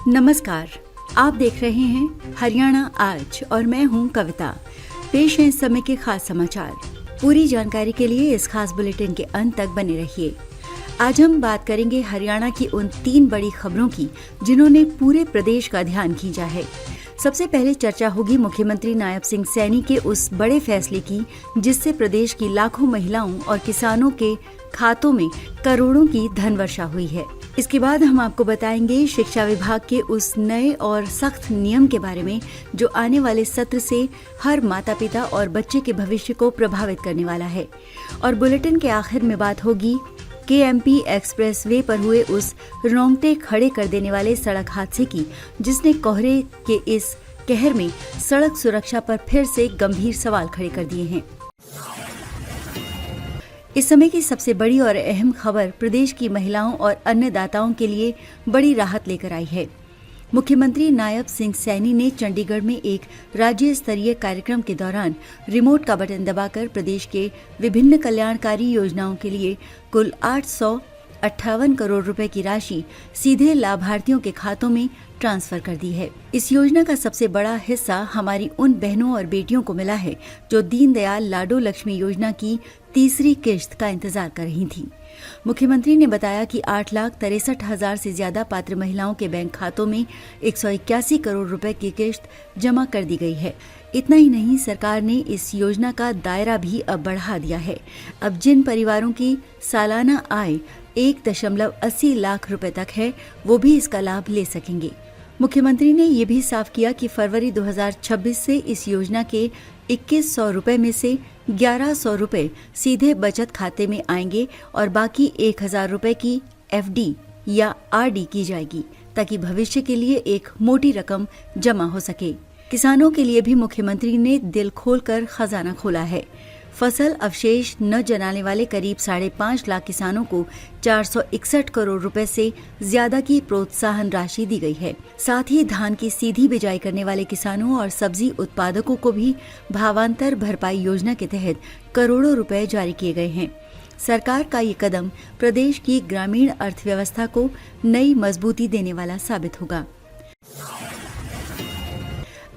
नमस्कार, आप देख रहे हैं हरियाणा आज और मैं हूं कविता। पेश है इस समय के खास समाचार। पूरी जानकारी के लिए इस खास बुलेटिन के अंत तक बने रहिए। आज हम बात करेंगे हरियाणा की उन 3 बड़ी खबरों की जिन्होंने पूरे प्रदेश का ध्यान खींचा है। सबसे पहले चर्चा होगी मुख्यमंत्री नायब सिंह सैनी के उस बड़े फैसले की जिससे प्रदेश की लाखों महिलाओं और किसानों के खातों में करोड़ों की धनवर्षा हुई है। इसके बाद हम आपको बताएंगे शिक्षा विभाग के उस नए और सख्त नियम के बारे में जो आने वाले सत्र से हर माता पिता और बच्चे के भविष्य को प्रभावित करने वाला है। और बुलेटिन के आखिर में बात होगी KMP एक्सप्रेस वे पर हुए उस रोंगटे खड़े कर देने वाले सड़क हादसे की जिसने कोहरे के इस कहर में सड़क सुरक्षा पर फिर से गंभीर सवाल खड़े कर दिए हैं। इस समय की सबसे बड़ी और अहम खबर प्रदेश की महिलाओं और अन्नदाताओं के लिए बड़ी राहत लेकर आई है। मुख्यमंत्री नायब सिंह सैनी ने चंडीगढ़ में एक राज्य स्तरीय कार्यक्रम के दौरान रिमोट का बटन दबाकर प्रदेश के विभिन्न कल्याणकारी योजनाओं के लिए कुल 858 करोड़ रुपए की राशि सीधे लाभार्थियों के खातों में ट्रांसफर कर दी है। इस योजना का सबसे बड़ा हिस्सा हमारी उन बहनों और बेटियों को मिला है जो दीनदयाल लाडो लक्ष्मी योजना की तीसरी किश्त का इंतजार कर रही थीं। मुख्यमंत्री ने बताया कि 8,63,000 से ज्यादा पात्र महिलाओं के बैंक खातों में 181 करोड़ रुपए की किश्त जमा कर दी गई है। इतना ही नहीं, सरकार ने इस योजना का दायरा भी अब बढ़ा दिया है। अब जिन परिवारों की सालाना आय 1.80 लाख रुपए तक है वो भी इसका लाभ ले सकेंगे। मुख्यमंत्री ने ये भी साफ किया कि फरवरी 2026 से इस योजना के 2100 रुपए में से 1100 रुपए सीधे बचत खाते में आएंगे और बाकी 1000 रुपए की FD या RD की जाएगी ताकि भविष्य के लिए एक मोटी रकम जमा हो सके। किसानों के लिए भी मुख्यमंत्री ने दिल खोलकर खजाना खोला है। फसल अवशेष न जलाने वाले करीब 5.5 लाख किसानों को 461 करोड़ रुपए से ज्यादा की प्रोत्साहन राशि दी गई है। साथ ही धान की सीधी बिजाई करने वाले किसानों और सब्जी उत्पादकों को भी भावांतर भरपाई योजना के तहत करोड़ों रुपए जारी किए गए हैं। सरकार का ये कदम प्रदेश की ग्रामीण अर्थव्यवस्था को नई मजबूती देने वाला साबित होगा।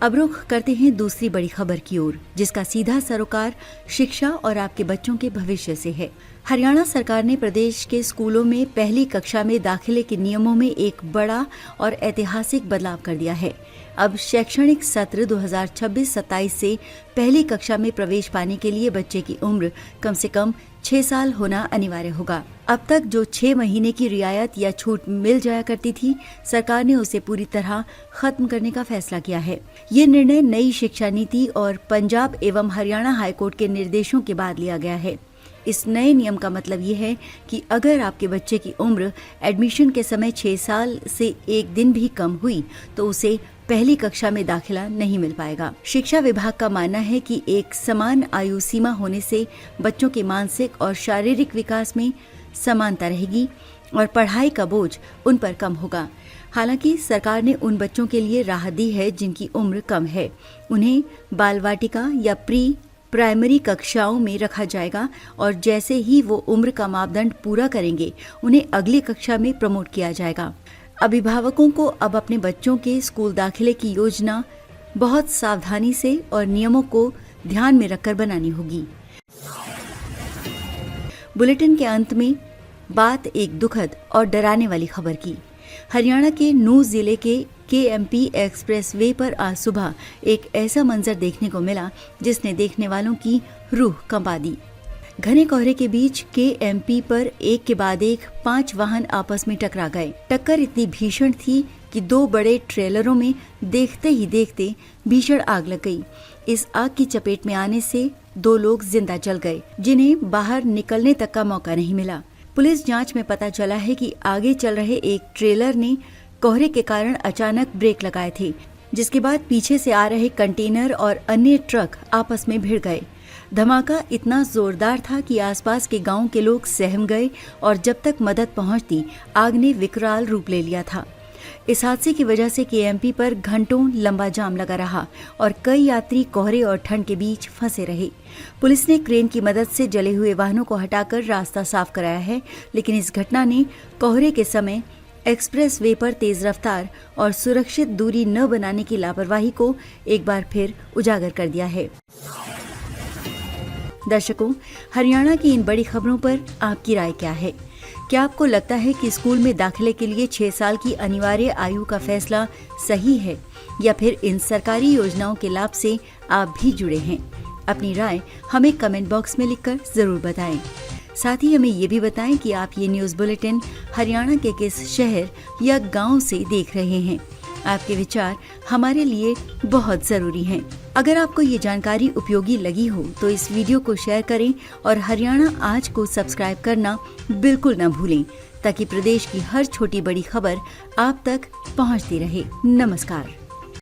अब रुख करते हैं दूसरी बड़ी खबर की ओर जिसका सीधा सरोकार शिक्षा और आपके बच्चों के भविष्य से है। हरियाणा सरकार ने प्रदेश के स्कूलों में पहली कक्षा में दाखिले के नियमों में एक बड़ा और ऐतिहासिक बदलाव कर दिया है। अब शैक्षणिक सत्र 2026-27 से पहली कक्षा में प्रवेश पाने के लिए बच्चे की उम्र कम से कम 6 साल होना अनिवार्य होगा। अब तक जो 6 महीने की रियायत या छूट मिल जाया करती थी, सरकार ने उसे पूरी तरह खत्म करने का फैसला किया है। ये निर्णय नई शिक्षा नीति और पंजाब एवं हरियाणा हाईकोर्ट के निर्देशों के बाद लिया गया है। इस नए नियम का मतलब ये है कि अगर आपके बच्चे की उम्र एडमिशन के समय 6 साल से 1 दिन भी कम हुई तो उसे पहली कक्षा में दाखिला नहीं मिल पाएगा। शिक्षा विभाग का मानना है कि एक समान आयु सीमा होने से बच्चों के मानसिक और शारीरिक विकास में समानता रहेगी और पढ़ाई का बोझ उन पर कम होगा। हालांकि सरकार ने उन बच्चों के लिए राहत दी है जिनकी उम्र कम है। उन्हें बाल वाटिका या प्री प्राइमरी कक्षाओं में रखा जाएगा और जैसे ही वो उम्र का मापदंड पूरा करेंगे उन्हें अगली कक्षा में प्रमोट किया जाएगा। अभिभावकों को अब अपने बच्चों के स्कूल दाखिले की योजना बहुत सावधानी से और नियमों को ध्यान में रखकर बनानी होगी। बुलेटिन के अंत में बात एक दुखद और डराने वाली खबर की। हरियाणा के नूंह जिले के KMP एक्सप्रेस वे पर आज सुबह एक ऐसा मंजर देखने को मिला जिसने देखने वालों की रूह कंपा दी। घने कोहरे के बीच KMP पर एक के बाद एक 5 वाहन आपस में टकरा गए। टक्कर इतनी भीषण थी कि 2 बड़े ट्रेलरों में देखते ही देखते भीषण आग लग गई। इस आग की चपेट में आने से 2 लोग जिंदा जल गए जिन्हें बाहर निकलने तक का मौका नहीं मिला। पुलिस जांच में पता चला है कि आगे चल रहे एक ट्रेलर ने कोहरे के कारण अचानक ब्रेक लगाए थे जिसके बाद पीछे से आ रहे कंटेनर और अन्य ट्रक आपस में भिड़ गए। धमाका इतना जोरदार था कि आसपास के गांव के लोग सहम गए और जब तक मदद पहुंचती आग ने विकराल रूप ले लिया था। इस हादसे की वजह से KMP पर घंटों लंबा जाम लगा रहा और कई यात्री कोहरे और ठंड के बीच फंसे रहे। पुलिस ने क्रेन की मदद से जले हुए वाहनों को हटाकर रास्ता साफ कराया है, लेकिन इस घटना ने कोहरे के समय एक्सप्रेस वे पर तेज रफ्तार और सुरक्षित दूरी न बनाने की लापरवाही को एक बार फिर उजागर कर दिया है। दर्शकों, हरियाणा की इन बड़ी खबरों पर आपकी राय क्या है? क्या आपको लगता है कि स्कूल में दाखिले के लिए 6 साल की अनिवार्य आयु का फैसला सही है, या फिर इन सरकारी योजनाओं के लाभ से आप भी जुड़े हैं? अपनी राय हमें कमेंट बॉक्स में लिखकर जरूर बताएं। साथ ही हमें ये भी बताएं कि आप ये न्यूज़ बुलेटिन हरियाणा के किस शहर या गांव से देख रहे हैं। आपके विचार हमारे लिए बहुत जरूरी हैं। अगर आपको ये जानकारी उपयोगी लगी हो तो इस वीडियो को शेयर करें और हरियाणा आज को सब्सक्राइब करना बिल्कुल न भूलें, ताकि प्रदेश की हर छोटी बड़ी खबर आप तक पहुंचती रहे। नमस्कार।